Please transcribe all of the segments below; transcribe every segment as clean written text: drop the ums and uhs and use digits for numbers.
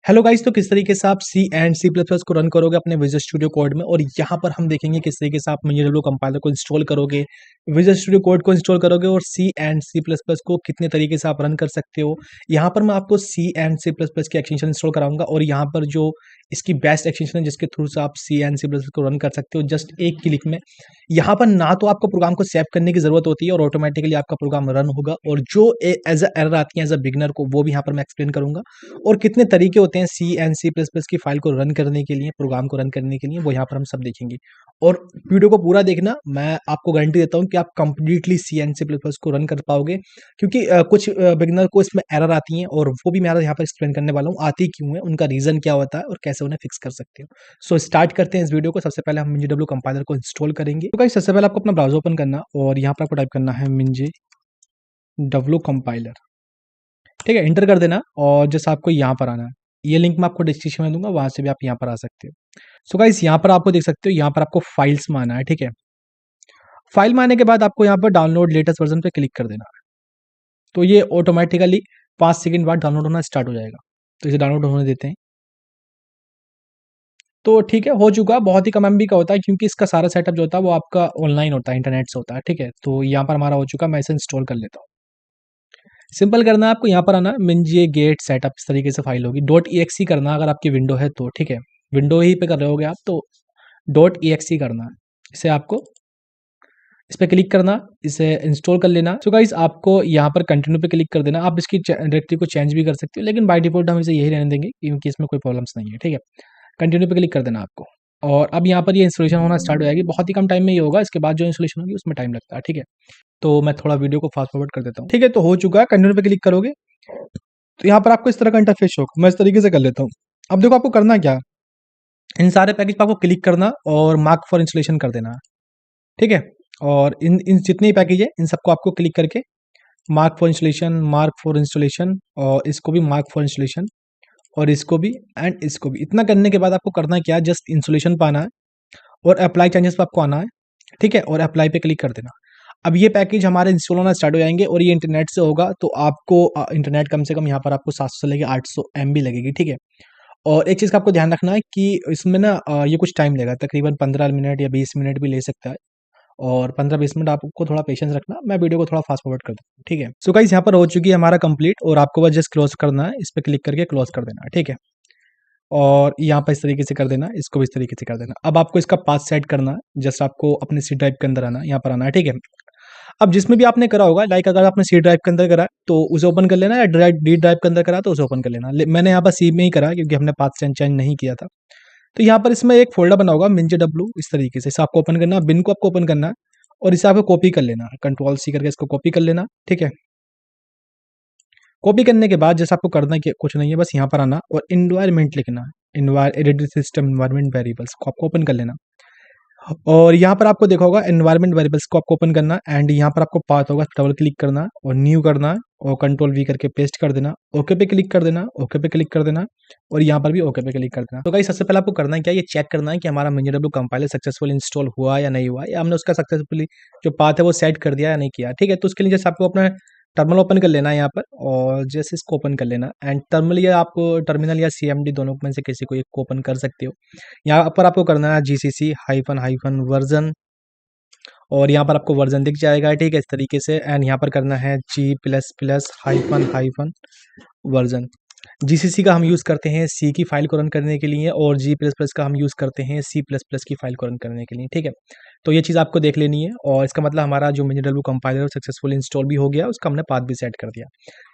Hello guys, तो किस तरीके से आप सी एंड सी प्लस प्लस को रन करोगे अपने विजुअल स्टूडियो कोड में। और यहाँ पर हम देखेंगे किस तरीके से आप MinJW कंपाइलर को इंस्टॉल करोगे, विजुअल स्टूडियो कोड को इंस्टॉल करोगे और सी एंड सी प्लस प्लस को कितने तरीके से आप रन कर सकते हो। यहाँ पर मैं आपको सी एंड सी प्लस प्लस की एक्सटेंशन इंस्टॉल कराऊंगा और यहाँ पर जो इसकी बेस्ट एक्सटेंशन है जिसके थ्रू से आप सी एंड सी प्लस प्लस को रन कर सकते हो जस्ट एक क्लिक में। यहाँ पर ना तो आपको प्रोग्राम को सेव करने की जरूरत होती है और ऑटोमेटिकली आपका प्रोग्राम रन होगा, और जो एज अ एरर आती है एज अ बिगनर को वो भी यहाँ पर मैं एक्सप्लेन करूंगा। और कितने तरीके होते हैं सी एंड सी प्लस प्लस की फाइल को रन करने के लिए, प्रोग्राम को रन करने के लिए, वो यहाँ पर हम सब देखेंगे। और वीडियो को पूरा देखना, मैं आपको गारंटी देता हूँ कि आप completely C and C plus plus को रन कर पाओगे, क्योंकि कुछ बिगनर को इसमें एरर आती हैं और वो भी मैं यहाँ पर एक्सप्लेन करने वाला हूँ आती क्यों है, उनका रीजन क्या होता है और कैसे उन्हें फिक्स कर सकते हो। सो स्टार्ट करते हैं इस वीडियो को। सबसे पहले हम MinJW कंपाइलर को इंस्टॉल करेंगे। तो गाइस सबसे पहले आपको अपना ब्राउजर ओपन करना और यहाँ पर आपको टाइप करना है MinJW कंपाइलर। ठीक है, एंटर कर देना और जैसे आपको यहाँ पर आना है, ये लिंक मैं आपको डिस्क्रिप्शन में दूंगा, वहां से भी आप यहाँ पर आ सकते हो। सो गाइस यहाँ पर आपको देख सकते हो, यहाँ पर आपको फाइल्स में आना है। ठीक है, फाइल में आने के बाद आपको यहाँ पर डाउनलोड लेटेस्ट वर्जन पे क्लिक कर देना है, तो ये ऑटोमेटिकली 5 सेकंड बाद डाउनलोड होना स्टार्ट हो जाएगा। तो इसे डाउनलोड होने देते हैं। तो ठीक है, हो चुका। बहुत ही कम MB का होता है क्योंकि इसका सारा सेटअप जो होता है वो आपका ऑनलाइन होता है, इंटरनेट से होता है। ठीक है, तो यहाँ पर हमारा हो चुका, मैं इसे इंस्टॉल कर लेता हूँ। सिंपल करना है, आपको यहाँ पर आना मिंजे गेट सेटअप, इस तरीके से फाइल होगी। .exe करना अगर आपकी विंडो है तो। ठीक है, विंडो ही पे कर रहे होगे आप तो .exe करना है। इसे आपको इस पर क्लिक करना, इसे इंस्टॉल कर लेना। सो गाइस आपको यहाँ पर कंटिन्यू पे क्लिक कर देना। आप इसकी डायरेक्टरी को चेंज भी कर सकते हो, लेकिन बाय डिफॉल्ट हम इसे यही रहने देंगे क्योंकि इसमें कोई प्रॉब्लम्स नहीं है। ठीक है, कंटिन्यू पे क्लिक कर देना आपको, और अब यहाँ पर ये इंस्टॉलेशन होना स्टार्ट हो जाएगी। बहुत ही कम टाइम में ये होगा, इसके बाद जो इंस्टॉलेशन होगी उसमें टाइम लगता है। ठीक है, तो मैं थोड़ा वीडियो को फास्ट फॉरवर्ड कर देता हूँ। ठीक है, तो हो चुका है। कंटिन्यू पे क्लिक करोगे तो यहाँ पर आपको इस तरह का इंटरफेस होगा। मैं इस तरीके से कर लेता हूँ। अब देखो आपको करना क्या, इन सारे पैकेज पर आपको क्लिक करना और मार्क फॉर इंस्टॉलेशन कर देना। ठीक है, और इन इन जितने पैकेज है इन सबको आपको क्लिक करके mark for installation, mark for installation, और इसको भी मार्क फॉर इंस्टॉलेशन, और इसको भी एंड इसको भी। इतना करने के बाद आपको करना क्या, जस्ट इंस्टॉलेशन पर आना है और अप्लाई चेंजेस पर आपको आना है। ठीक है, और अप्लाई पे क्लिक कर देना। अब ये पैकेज हमारे इंस्टॉल होना स्टार्ट हो जाएंगे और ये इंटरनेट से होगा, तो आपको इंटरनेट कम से कम यहाँ पर आपको 700 से लेके 800 MB लगेगी। ठीक है, और एक चीज़ का आपको ध्यान रखना है कि इसमें ना ये कुछ टाइम लेगा, तकरीबन 15 मिनट या 20 मिनट भी ले सकता है, और 15-20 मिनट आपको थोड़ा पेशेंस रखना। मैं वीडियो को थोड़ा फास्ट फॉरवर्ड कर दूँ। ठीक है, सो गाइस यहाँ पर हो चुकी है हमारा कंप्लीट, और आपको बस जस्ट क्लोज करना है, इस पर क्लिक करके क्लोज कर देना है। ठीक है, और यहाँ पर इस तरीके से कर देना, इसको भी इस तरीके से कर देना। अब आपको इसका पाथ सेट करना है, जस्ट आपको अपने सी ड्राइव के अंदर आना है, यहाँ पर आना है। ठीक है, अब जिसमें भी आपने करा होगा, लाइक अगर आपने सी ड्राइव के अंदर करा तो उसे ओपन कर लेना, या डी ड्राइव के अंदर करा तो उसे ओपन कर लेना। मैंने यहाँ पर सी में ही करा क्योंकि हमने पाथ चेंज नहीं किया था। तो यहाँ पर इसमें एक फोल्डर बना होगा MinJW, इस तरीके से इसे आपको ओपन करना, बिन को आपको ओपन करना है और इसे आपको कॉपी कर लेना, Ctrl+C करके इसको कॉपी कर लेना। ठीक है, कॉपी करने के बाद जैसे आपको करना है कुछ नहीं है, बस यहाँ पर आना और इन्वायरमेंट लिखना है, एडिट सिस्टम इन्वायरमेंट वेरिएबल्स को आपको ओपन कर लेना। और यहाँ पर आपको देखा होगा एनवायरमेंट वेरिएबल्स को आपको ओपन करना एंड यहाँ पर आपको पाथ होगा, डबल क्लिक करना और न्यू करना और Ctrl+V करके पेस्ट कर देना, ओके पे क्लिक कर देना, ओके पे क्लिक कर देना, और यहाँ पर भी ओके पे क्लिक कर देना। तो गाइस सबसे पहले आपको करना है क्या, ये चेक करना है कि हमारा MinJW कंपाइलर सक्सेसफुल इंस्टॉल हुआ या नहीं हुआ, या हमने उसका सक्सेसफुली जो पाथ है वो सेट कर दिया या नहीं किया। ठीक है, तो उसके लिए जैसे आपको अपना टर्मिनल ओपन कर लेना है यहाँ पर, और जैसे इसको ओपन कर लेना एंड टर्मिनल, या आप टर्मिनल या CMD दोनों में से किसी को एक को ओपन कर सकते हो। यहाँ पर आपको करना है GCC हाइफन वर्जन, और यहाँ पर आपको वर्जन दिख जाएगा। ठीक है, इस तरीके से, एंड यहाँ पर करना है G++ हाइफन वर्जन। GCC का हम यूज़ करते हैं C की फाइल को रन करने के लिए, और G++ का हम यूज़ करते हैं C++ की फाइल को रन करने के लिए। ठीक है, तो ये चीज़ आपको देख लेनी है, और इसका मतलब हमारा जो MinJW कंपाइलर सक्सेसफुल इंस्टॉल भी हो गया, उसका हमने पाथ भी सेट कर दिया।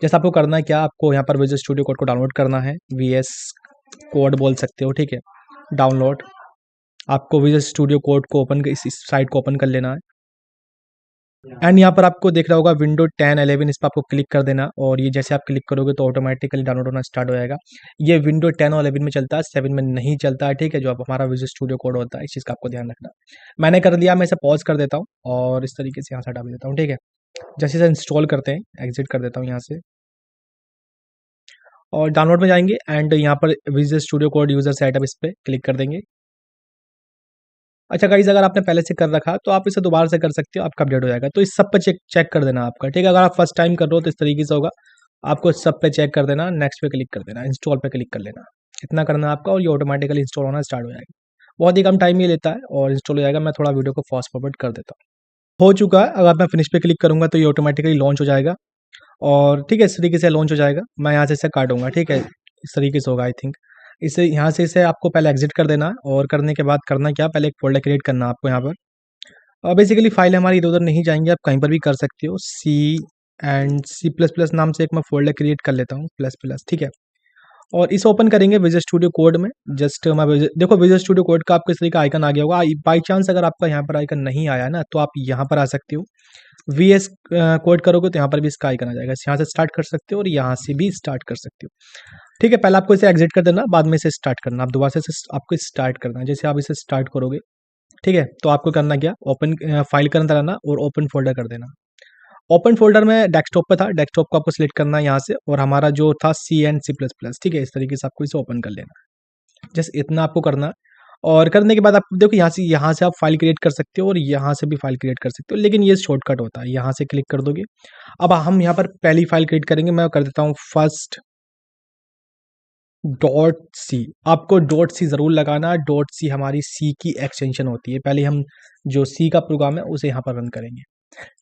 जैसे आपको करना है क्या, आपको यहाँ पर विजुअल स्टूडियो कोड को डाउनलोड करना है, VS कोड बोल सकते हो। ठीक है, डाउनलोड, आपको विजुअल स्टूडियो कोड को ओपन, इस साइट को ओपन कर लेना है एंड यहाँ पर आपको देख रहा होगा विंडो 10 11, इस पर आपको क्लिक कर देना, और ये जैसे आप क्लिक करोगे तो ऑटोमेटिकली डाउनलोड होना स्टार्ट हो जाएगा। ये विंडो 10 और 11 में चलता है, 7 में नहीं चलता है। ठीक है, जो अब हमारा विजुअल स्टूडियो कोड होता है, इस चीज़ का आपको ध्यान रखना। मैंने कर लिया, मैं इसे पॉज कर देता हूँ और इस तरीके से यहाँ से हटा भी देता हूँ। ठीक है, जैसे इसे इंस्टॉल करते हैं, एग्जिट कर देता हूँ यहाँ से, और डाउनलोड में जाएंगे एंड यहाँ पर visual studio code user setup, इस पर क्लिक कर देंगे। अच्छा गाइज, अगर आपने पहले से कर रखा तो आप इसे दोबारा से कर सकते हो, आपका अपडेट हो जाएगा। तो इस सब पे चेक कर देना आपका। ठीक है, अगर आप फर्स्ट टाइम कर रहे हो तो इस तरीके से होगा, आपको इस सब पे चेक कर देना, नेक्स्ट पे क्लिक कर देना, इंस्टॉल पे क्लिक कर लेना। इतना करना है आपका और ये ऑटोमेटिकली इंस्टॉल होना स्टार्ट हो जाएगा। बहुत ही कम टाइम ही लेता है और इंस्टॉल हो जाएगा। मैं थोड़ा वीडियो को फास्ट फॉरवर्ड कर देता हूँ। हो चुका है, अगर मैं फिनिश पे क्लिक करूँगा तो ये ऑटोमेटिकली लॉन्च हो जाएगा और ठीक है, इस तरीके से लॉन्च हो जाएगा। मैं यहाँ से इसे काटूँगा, ठीक है? इस तरीके से होगा आई थिंक। इसे यहाँ से इसे आपको पहले एग्ज़िट कर देना है और करने के बाद करना क्या, पहले एक फ़ोल्डर क्रिएट करना है आपको यहाँ पर। बेसिकली फाइल हमारी इधर-उधर नहीं जाएँगी, आप कहीं पर भी कर सकते हो। सी एंड सी प्लस प्लस नाम से एक मैं फ़ोल्डर क्रिएट कर लेता हूँ, प्लस प्लस, ठीक है? और इसे ओपन करेंगे विजुअल स्टूडियो कोड में। जस्ट मैं देखो विजुअल स्टूडियो कोड का आपको इस तरीके का आइकन आ गया होगा। बाय चांस अगर आपका यहाँ पर आइकन नहीं आया ना, तो आप यहाँ पर आ सकते हो। वीएस कोड करोगे तो यहाँ पर भी इसका आइकन आ जाएगा। यहाँ से स्टार्ट कर सकते हो और यहाँ से भी स्टार्ट कर सकते हो। ठीक है, पहले आपको इसे एग्जिट कर देना, बाद में इसे स्टार्ट करना। आप दोबारा से आपको स्टार्ट करना है। जैसे आप इसे स्टार्ट करोगे, ठीक है, तो आपको करना क्या, ओपन फाइल के अंदर आना और ओपन फोल्डर कर देना। ओपन फोल्डर में डेस्कटॉप पे था, डेस्कटॉप को आपको सिलेक्ट करना है यहाँ से और हमारा जो था सी एंड सी प्लस प्लस, ठीक है, इस तरीके से आपको इसे ओपन कर लेना है। जस्ट इतना आपको करना है और करने के बाद आप देखो यहाँ से आप फाइल क्रिएट कर सकते हो और यहाँ से भी फाइल क्रिएट कर सकते हो, लेकिन ये शॉर्टकट होता है। यहाँ से क्लिक कर दोगे। अब हम यहाँ पर पहली फाइल क्रिएट करेंगे। मैं कर देता हूँ फर्स्ट डॉट सी। आपको डॉट सी ज़रूर लगाना है। डॉट सी हमारी सी की एक्सटेंशन होती है। पहले हम जो सी का प्रोग्राम है उसे यहाँ पर रन करेंगे।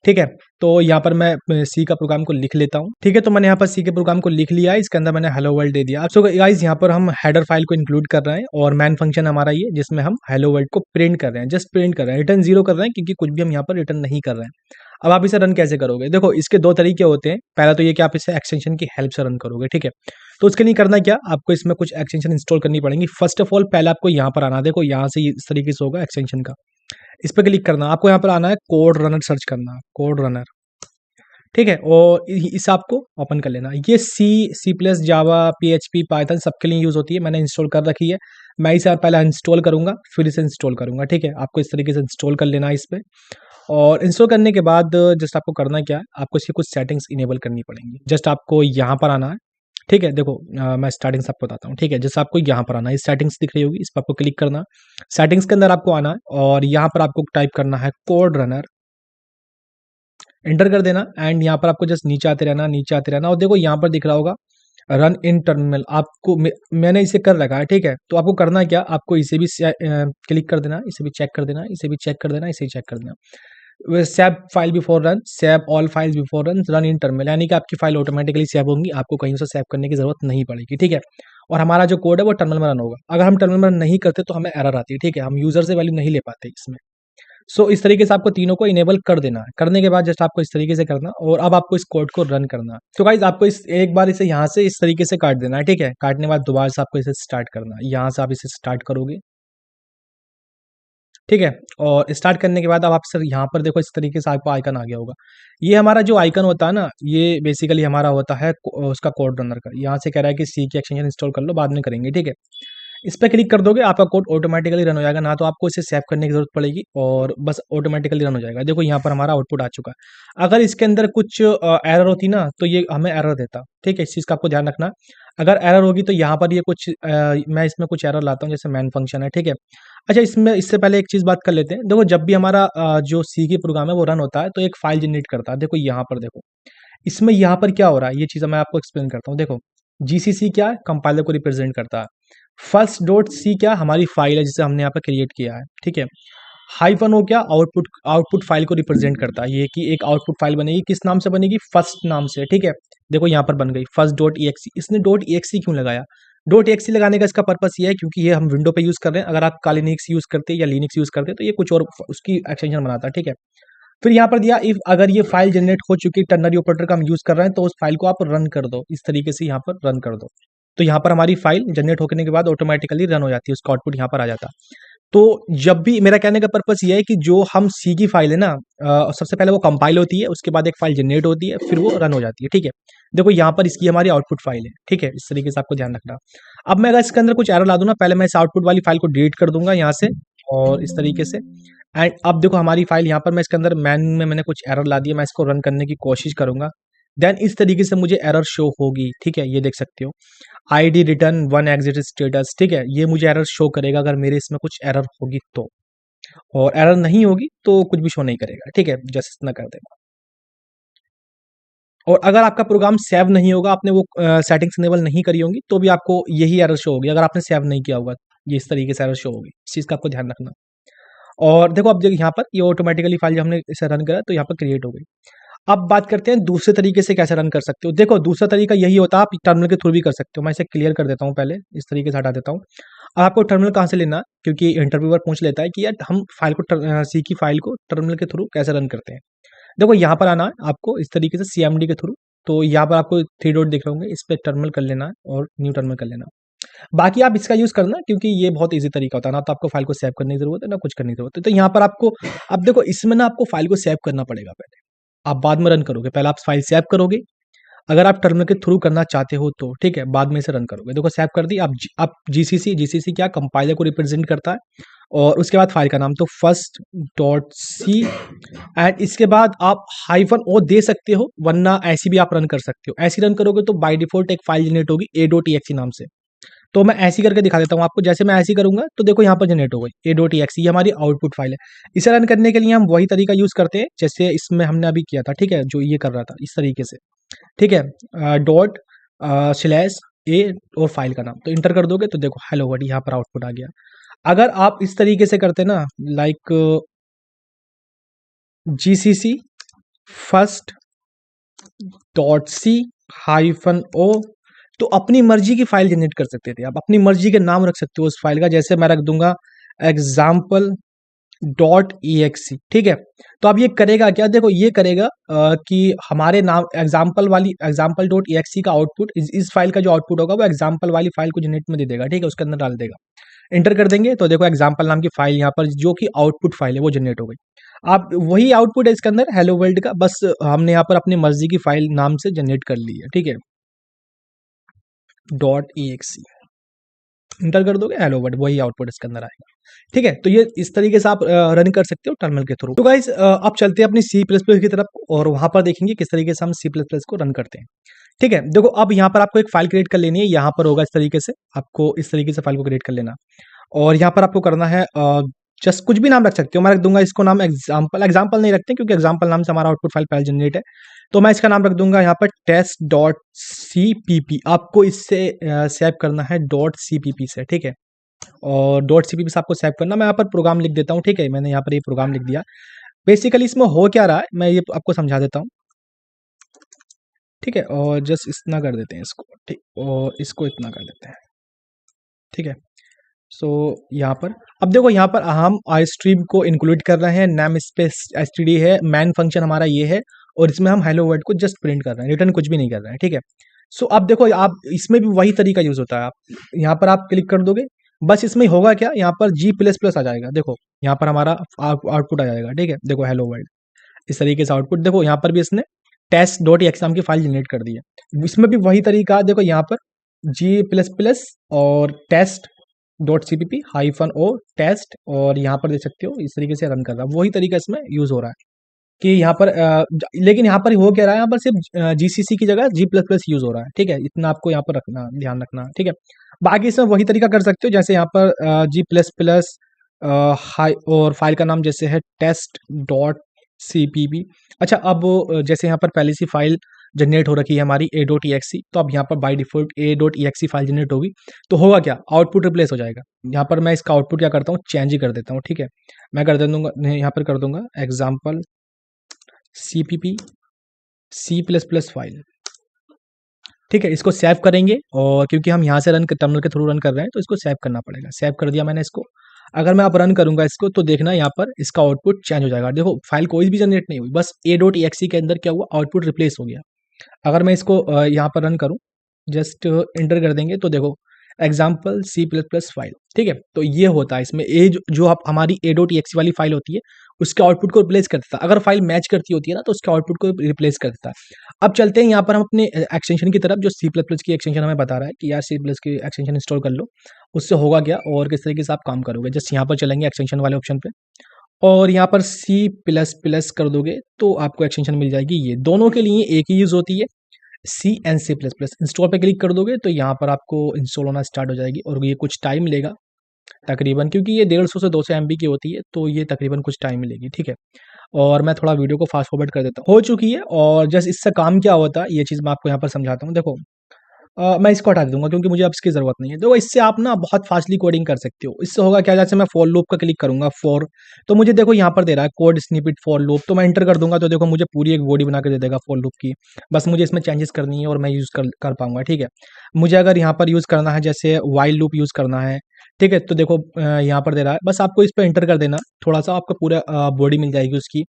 ठीक है, तो यहाँ पर मैं सी का प्रोग्राम को लिख लेता हूँ। ठीक है, तो मैंने यहाँ पर सी के प्रोग्राम को लिख लिया है। इसके अंदर मैंने हेलो वर्ल्ड दे दिया। अब सो गाइस यहाँ पर हम हेडर फाइल को इंक्लूड कर रहे हैं और मैन फंक्शन हमारा ये, जिसमें हम हेलो वर्ल्ड को प्रिंट कर रहे हैं। जस्ट प्रिंट कर रहे हैं, रिटर्न जीरो कर रहे हैं, क्योंकि कुछ भी हम यहाँ पर रिटर्न नहीं कर रहे हैं। अब आप इसे रन कैसे करोगे? देखो, इसके दो तरीके होते हैं। पहला तो ये कि आप इसे एक्सटेंशन की हेल्प से रन करोगे। ठीक है, तो उसके लिए करना क्या, आपको इसमें कुछ एक्सटेंशन इंस्टॉल करनी पड़ेंगी। फर्स्ट ऑफ ऑल पहले आपको यहाँ पर आना। देखो यहाँ से इस तरीके से होगा एक्सटेंशन का। इस पर क्लिक करना, आपको यहाँ पर आना है, कोड रनर सर्च करना, कोड रनर। ठीक है, और इस आपको ओपन कर लेना। ये सी प्लस, जावा, PHP, पाइथन सबके लिए यूज़ होती है। मैंने इंस्टॉल कर रखी है। मैं इसे पहले इंस्टॉल करूँगा, फिर इसे इंस्टॉल करूँगा। ठीक है, आपको इस तरीके से इंस्टॉल कर लेना है इस पे। और इंस्टॉल करने के बाद जस्ट आपको करना क्या है, आपको इसकी कुछ सेटिंग्स इनेबल करनी पड़ेंगी। जस्ट आपको यहाँ पर आना है। ठीक है, देखो मैं स्टार्टिंग से आपको बताता हूँ। ठीक है, जैसे आपको यहाँ पर आना है, सेटिंग्स दिख रही होगी, इस पर आपको क्लिक करना। सेटिंग्स के अंदर आपको आना है और यहाँ पर आपको टाइप करना है कोड रनर, एंटर कर देना। एंड यहाँ पर आपको जस्ट नीचे आते रहना, नीचे आते रहना। और देखो यहाँ पर दिख रहा होगा रन इन टर्मिनल, आपको मैंने इसे कर रखा है। ठीक है, तो आपको करना है क्या, आपको इसे भी क्लिक कर देना, इसे भी चेक कर देना, इसे भी चेक कर देना, इसे चेक कर देना। Save file before run, save all files before run, run in terminal, यानी कि आपकी फाइल ऑटोमेटिकली सेव होंगी, आपको कहीं से सेव करने की जरूरत नहीं पड़ेगी। ठीक है, और हमारा जो कोड है वो टर्मिनल में रन होगा। अगर हम टर्मिनल में रन नहीं करते तो हमें एरर आती है। ठीक है, हम यूजर से वैल्यू नहीं ले पाते इसमें। सो इस तरीके से आपको तीनों को इनेबल कर देना है। करने के बाद जस्ट आपको इस तरीके से करना और अब आपको इस कोड को रन करना है। तो गाइज आपको इस एक बार इसे यहाँ से इस तरीके से काट देना है। ठीक है, काटने के बाद दोबारा से आपको इसे स्टार्ट करना है। यहाँ से आप इसे स्टार्ट करोगे। ठीक है, और स्टार्ट करने के बाद अब आप सर यहाँ पर देखो, इस तरीके से आपको आइकन आ गया होगा। ये हमारा जो आइकन होता है ना, ये बेसिकली हमारा होता है उसका कोड रनर का। यहाँ से कह रहा है कि सी की एक्सटेंशन इंस्टॉल कर लो, बाद में करेंगे। ठीक है, इस पे क्लिक कर दोगे, आपका कोड ऑटोमेटिकली रन हो जाएगा। ना तो आपको इसे सेव करने की जरूरत पड़ेगी और बस ऑटोमेटिकली रन हो जाएगा। देखो यहाँ पर हमारा आउटपुट आ चुका है। अगर इसके अंदर कुछ एरर होती ना, तो ये हमें एरर देता। ठीक है, इस चीज़ का आपको ध्यान रखना। अगर एरर होगी तो यहाँ पर ये कुछ मैं इसमें कुछ एरर लाता हूँ, जैसे मैन फंक्शन है। ठीक है, अच्छा, इसमें इससे पहले एक चीज़ बात कर लेते हैं। देखो, जब भी हमारा जो सी की प्रोग्राम है वो रन होता है तो एक फाइल जनरेट करता है। देखो यहाँ पर, देखो इसमें यहाँ पर क्या हो रहा है, ये चीज़ मैं आपको एक्सप्लेन करता हूँ। देखो, जीसीसी क्या है, कंपाइलर को रिप्रेजेंट करता है। फर्स्ट डॉट सी क्या, हमारी फाइल है जिसे हमने यहाँ पर क्रिएट किया है। ठीक है, हाइफन हो क्या, आउटपुट आउटपुट फाइल को रिप्रेजेंट करता है। ये कि एक आउटपुट फाइल बनेगी, किस नाम से बनेगी, फर्स्ट नाम से। ठीक है, देखो यहाँ पर बन गई फर्स्ट डॉट ई एक्स। इसने डॉट ई एक्स क्यों लगाया, डॉट एक्स लगाने का इसका पर्पस ये है क्योंकि ये हम विंडो पे यूज कर रहे हैं। अगर आप लिनक्स यूज करते या लिनक्स यूज करते तो ये कुछ और उसकी एक्सटेंशन बनाता है। ठीक है, फिर यहाँ पर दिया इफ अगर ये फाइल जनरेट हो चुकी है, टर्नरी ऑपरेटर का हम यूज कर रहे हैं, तो उस फाइल को आप रन कर दो। इस तरीके से यहाँ पर रन कर दो, तो यहाँ पर हमारी फाइल जनरेट होने के बाद ऑटोमेटिकली रन हो जाती है, उसका आउटपुट यहाँ पर आ जाता है। तो जब भी, मेरा कहने का पर्पस ये है कि जो हम सी की फाइल है ना, सबसे पहले वो कंपाइल होती है, उसके बाद एक फाइल जनरेट होती है, फिर वो रन हो जाती है। ठीक है, देखो यहाँ पर इसकी हमारी आउटपुट फाइल है। ठीक है, इस तरीके से आपको ध्यान रखना। अब मैं अगर इसके अंदर कुछ एरर ला दूं ना, पहले मैं इस आउटपुट वाली फाइल को डिलीट कर दूंगा यहाँ से और इस तरीके से। एंड अब देखो हमारी फाइल यहाँ पर, मैं इसके अंदर मैन में मैंने कुछ एरर ला दिया, मैं इसको रन करने की कोशिश करूंगा। देन इस तरीके से मुझे एरर शो होगी। ठीक है, ये देख सकते हो, ID return one exit status. ठीक है, ये मुझे एरर शो करेगा अगर मेरे इसमें कुछ एरर होगी तो, और एरर नहीं होगी तो कुछ भी शो नहीं करेगा। ठीक है, जस्ट इतना कर देना। और अगर आपका प्रोग्राम सेव नहीं होगा, आपने वो सेटिंग्स इनेबल नहीं करी होंगी, तो भी आपको यही एरर शो होगी। अगर आपने सेव नहीं किया होगा, ये इस तरीके से एरर शो होगी। इस चीज़ का आपको ध्यान रखना। और देखो अब देखो यहाँ पर ये ऑटोमेटिकली फाइल जब हमने इसे रन करा तो यहाँ पर क्रिएट हो गई। अब बात करते हैं दूसरे तरीके से कैसे रन कर सकते हो। देखो दूसरा तरीका यही होता है, आप टर्मिनल के थ्रू भी कर सकते हो। मैं इसे क्लियर कर देता हूँ पहले, इस तरीके से हटा देता हूँ। अब आपको टर्मिनल कहाँ से लेना, क्योंकि इंटरव्यूअर पूछ लेता है कि यार हम फाइल को सी की फाइल को टर्मिनल के थ्रू कैसे रन करते हैं। देखो यहाँ पर आना है आपको इस तरीके से CMD के थ्रू। तो यहाँ पर आपको 3 डॉट दिख रहे होंगे, इस पर टर्मिनल कर लेना है और न्यू टर्मिनल कर लेना। बाकी आप इसका यूज़ करना, क्योंकि ये बहुत ईज़ी तरीका होता है, ना तो आपको फाइल को सेव करने की ज़रूरत है, ना कुछ करने की ज़रूरत है। तो यहाँ पर आपको, अब देखो इसमें ना आपको फाइल को सेव करना पड़ेगा पहले, आप बाद में रन करोगे। पहले आप फाइल सेव करोगे, अगर आप टर्मिनल के थ्रू करना चाहते हो तो ठीक है, बाद में इसे रन करोगे। देखो सेव कर दी, आप जीसीसी क्या कंपाइलर को रिप्रेजेंट करता है, और उसके बाद फाइल का नाम तो फर्स्ट डॉट सी, एंड इसके बाद आप -o दे सकते हो, वरना ऐसी भी आप रन कर सकते हो। ऐसी रन करोगे तो बाय डिफॉल्ट एक फाइल जनरेट होगी a.exe नाम से। तो मैं ऐसी करके दिखा देता हूँ आपको। जैसे मैं ऐसी करूंगा तो देखो यहाँ पर जनरेट हो गई a.exe, ये हमारी आउटपुट फाइल है। इसे रन करने के लिए हम वही तरीका यूज करते हैं जैसे इसमें हमने अभी किया था, ठीक है, जो ये कर रहा था इस तरीके से, ठीक है। डॉट स्लैश ए और फाइल का नाम, तो इंटर कर दोगे तो देखो हेलो वर्ड यहाँ पर आउटपुट आ गया। अगर आप इस तरीके से करते ना, like GCC first dot C -o, तो अपनी मर्जी की फाइल जनरेट कर सकते थे। आप अपनी मर्जी के नाम रख सकते हो उस फाइल का। जैसे मैं रख दूंगा एग्जाम्पल डॉट exe, ठीक है। तो अब ये करेगा क्या, देखो ये करेगा कि हमारे नाम एग्जाम्पल डॉट exe का आउटपुट, इस फाइल का जो आउटपुट होगा वो एग्जाम्पल वाली फाइल को जनरेट में दे देगा, ठीक है, उसके अंदर डाल देगा। इंटर कर देंगे तो देखो एग्जाम्पल नाम की फाइल यहाँ पर जो कि आउटपुट फाइल है वो जनरेट हो गई। आप वही आउटपुट है इसके अंदर हेलो वर्ल्ड का, बस हमने यहाँ पर अपनी मर्जी की फाइल नाम से जनरेट कर ली है, ठीक है, .exe। इंटर कर दोगे हेलो वर्ल्ड, वही आउटपुट इसके अंदर आएगा, ठीक है। तो ये इस तरीके से आप रन कर सकते हो टर्मिनल के थ्रू। तो गाइज अब चलते हैं अपनी C++ की तरफ, और वहां पर देखेंगे किस तरीके से हम C++ को रन करते हैं, ठीक है। देखो अब यहाँ पर आपको एक फाइल क्रिएट कर लेनी है, यहाँ पर होगा इस तरीके से, आपको इस तरीके से फाइल को क्रिएट कर लेना। और यहाँ पर आपको करना है जस्ट कुछ भी नाम रख सकते हो। मैं रख दूंगा इसको नाम एग्जाम्पल नहीं रखते क्योंकि एग्जाम्पल नाम से हमारा आउटपुट फाइल पहले जनरेट है। तो मैं इसका नाम रख दूंगा यहाँ पर test.cpp। आपको इससे सेव करना है .cpp से, ठीक है, और .cpp से आपको सेव करना। मैं यहाँ पर प्रोग्राम लिख देता हूँ, ठीक है, मैंने यहाँ पर ये प्रोग्राम लिख दिया। बेसिकली इसमें हो क्या रहा है मैं ये आपको समझा देता हूँ, ठीक है, और जस्ट इतना कर देते हैं इसको, ठीक, और इसको इतना कर देते हैं, ठीक है। सो यहाँ पर अब देखो यहाँ पर हम iStream को इंक्लूड कर रहे हैं, नेम स्पेस std है, मैन फंक्शन हमारा ये है, और इसमें हम हेलो वर्ल्ड को जस्ट प्रिंट कर रहे हैं, रिटर्न कुछ भी नहीं कर रहे हैं, ठीक है। सो अब देखो आप इसमें भी वही तरीका यूज होता है। आप यहाँ पर आप क्लिक कर दोगे, बस इसमें होगा क्या, यहाँ पर G++ आ जाएगा। देखो यहाँ पर हमारा आउटपुट आ जाएगा, ठीक है, देखो हेलो वर्ल्ड इस तरीके से आउटपुट। देखो यहाँ पर भी इसने test.exe नाम की फाइल जनरेट कर दी है। इसमें भी वही तरीका, देखो यहाँ पर G++ और test.cpp -o टेस्ट, और यहाँ पर देख सकते हो इस तरीके से रन कर रहा है। वही तरीका इसमें यूज हो रहा है कि यहाँ पर लेकिन यहाँ पर हो क्या रहा है, यहाँ पर सिर्फ GCC की जगह G++ यूज हो रहा है, ठीक है, इतना आपको यहाँ पर रखना, ध्यान रखना, ठीक है। बाकी इसमें वही तरीका कर सकते हो, जैसे यहाँ पर G++ हाई, और फाइल का नाम जैसे है test.cpp। अच्छा अब जैसे यहाँ पर पहले सी फाइल जनरेट हो रखी है हमारी a.exe, तो अब यहाँ पर by default a.exe file generate होगी, तो होगा क्या, आउटपुट रिप्लेस हो जाएगा। यहाँ पर मैं इसका आउटपुट क्या करता हूँ, चेंज ही कर देता हूँ, ठीक है। मैं कर दे दूंगा, यहाँ पर कर दूंगा एग्जाम्पल cpp C++ फाइल, ठीक है। इसको सेव करेंगे, और क्योंकि हम यहाँ से टर्मिनल के थ्रू रन कर रहे हैं तो इसको सेव करना पड़ेगा। सेव कर दिया मैंने इसको। अगर मैं अब रन करूंगा इसको तो देखना यहाँ पर इसका आउटपुट चेंज हो जाएगा। देखो फाइल कोई भी जनरेट नहीं हुई, बस a.exe के अंदर क्या हुआ, आउटपुट रिप्लेस हो गया। अगर मैं इसको यहाँ पर रन करूँ, जस्ट इंटर कर देंगे तो देखो एग्जाम्पल C++ फाइल, ठीक है। तो ये होता है इसमें जो आप हमारी a.exe वाली फाइल होती है उसके आउटपुट को रिप्लेस कर देता है। अगर फाइल मैच करती होती है ना तो उसके आउटपुट को रिप्लेस कर देता है। अब चलते हैं यहाँ पर हम अपने एक्सटेंशन की तरफ, जो C++ की एक्सटेंशन हमें बता रहा है कि यार C++ की एक्सटेंशन इंस्टॉल कर लो। उससे होगा क्या और किस तरीके से आप काम करोगे, जस्ट यहाँ पर चलेंगे एक्सटेंशन वाले ऑप्शन पे, और यहाँ पर C++ कर दोगे तो आपको एक्सटेंशन मिल जाएगी। ये दोनों के लिए एक ही यूज होती है, C एंड C++। इंस्टॉल पे क्लिक कर दोगे तो यहाँ पर आपको इंस्टॉल होना स्टार्ट हो जाएगी, और ये कुछ टाइम लेगा तकरीबन, क्योंकि ये 150 से 200 MB की होती है तो ये तकरीबन कुछ टाइम लेगी, ठीक है। और मैं थोड़ा वीडियो को फास्ट फॉरवर्ड कर देता हूँ। हो चुकी है और जस्ट इससे काम क्या होता है ये चीज़ मैं आपको यहाँ पर समझाता हूँ। देखो मैं इसको हटा दूँगा क्योंकि मुझे अब इसकी ज़रूरत नहीं है। देखो इससे आप ना बहुत फ़ास्टली कोडिंग कर सकते हो। इससे होगा क्या, जैसे मैं फॉर लूप का क्लिक करूँगा फॉर, तो मुझे देखो यहाँ पर दे रहा है कोड स्निपेट फॉर लूप, तो मैं एंटर कर दूँगा तो देखो मुझे पूरी एक बॉडी बना के दे देगा फॉर लूप की। बस मुझे इसमें चेंजेस करनी है और मैं यूज़ कर पाऊँगा, ठीक है। मुझे अगर यहाँ पर यूज़ करना है जैसे व्हाइल लूप यूज़ करना है, ठीक है, तो देखो यहाँ पर दे रहा है, बस आपको इस पे एंटर कर देना, थोड़ा-सा आपको पूरा बॉडी मिल जाएगी उसकी।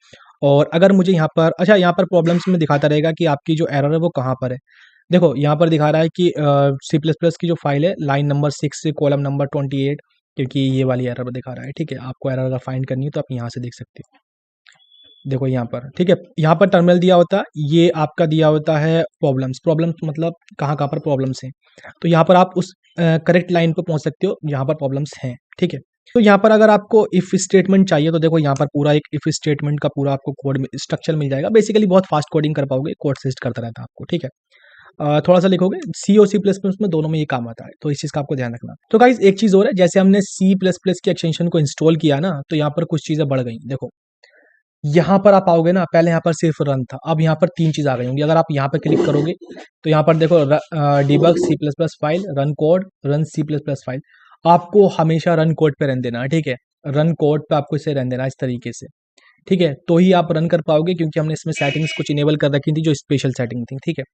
और अगर मुझे यहाँ पर अच्छा यहाँ पर प्रॉब्लम्स में दिखाता रहेगा कि आपकी जो एरर है वो कहाँ पर है। देखो यहाँ पर दिखा रहा है कि सी प्लस प्लस की जो फाइल है लाइन नंबर 6 से कॉलम नंबर 28, क्योंकि ये वाली एरर दिखा रहा है, ठीक है। आपको एरर अगर फाइंड करनी है तो आप यहाँ से देख सकते हो। देखो यहाँ पर, ठीक है, यहाँ पर टर्मिनल दिया होता है, ये आपका दिया होता है प्रॉब्लम्स। प्रॉब्लम्स मतलब कहाँ-कहाँ पर प्रॉब्लम्स हैं। तो यहाँ पर आप उस करेक्ट लाइन पे पहुँच सकते हो जहाँ पर प्रॉब्लम्स हैं, ठीक है। तो यहाँ पर अगर आपको इफ स्टेटमेंट चाहिए तो देखो यहाँ पर पूरा एक इफ स्टेटमेंट का पूरा आपको कोड में स्ट्रक्चर मिल जाएगा। बेसिकली बहुत फास्ट कोडिंग कर पाओगे, कोड असिस्ट करता रहता है आपको, ठीक है। थोड़ा-सा लिखोगे, सी और सी प्लस प्लस में दोनों में ये काम आता है, तो इस चीज़ का आपको ध्यान रखना। तो गाइज़ एक चीज़ और है, जैसे हमने सी प्लस प्लस की एक्सटेंशन को इंस्टॉल किया ना, तो यहाँ पर कुछ चीज़ें बढ़ गई। देखो, यहाँ पर आप आओगे ना, पहले यहाँ पर सिर्फ रन था, अब यहाँ पर 3 चीज़ आ गई होंगी। अगर आप यहाँ पे क्लिक करोगे, तो यहाँ पर देखो debug C plus plus file, run code, run C plus plus file. आपको हमेशा रन कोड पे रहने देना है, ठीक है? रन कोड पे आपको इसे रहने देना है इस तरीके से, ठीक है? तो ही आप रन कर पाओगे क्योंकि हमने इसमें सेटिंग्स कुछ इनेबल कर रखी थी जो स्पेशल सेटिंग थी, ठीक है?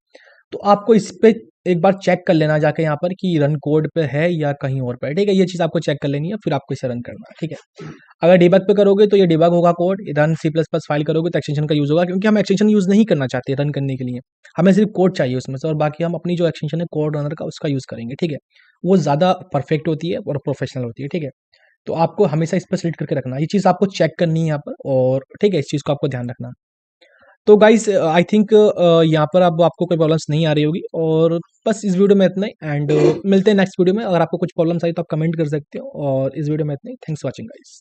तो आपको इस पे एक बार चेक कर लेना जाके यहाँ पर कि रन कोड पे है या कहीं और पे है, ठीक है? ये चीज़ आपको चेक कर लेनी है, फिर आपको इसे रन करना है, ठीक है? अगर डिबग पे करोगे तो ये डिबग होगा code, run C plus plus file करोगे तो एक्सटेंशन का यूज़ होगा, क्योंकि हम एक्सटेंशन यूज़ नहीं करना चाहते रन करने के लिए। हमें सिर्फ कोड चाहिए उसमें से और बाकी हम अपनी जो एक्सटेंशन है कोड रनर का उसका यूज़ करेंगे, ठीक है? वो ज़्यादा परफेक्ट होती है और प्रोफेशनल होती है, ठीक है? तो आपको हमेशा इस पे सेलेक्ट करके रखना है। ये चीज़ आपको चेक करनी है यहाँ पर और ठीक है, इस चीज़ को आपको ध्यान रखना। तो गाइस आई थिंक यहाँ पर अब आपको कोई प्रॉब्लम्स नहीं आ रही होगी और बस इस वीडियो में इतना ही एंड मिलते हैं नेक्स्ट वीडियो में। अगर आपको कुछ प्रॉब्लम्स आई तो आप कमेंट कर सकते हो और इस वीडियो में इतना ही। Thanks for watching guys.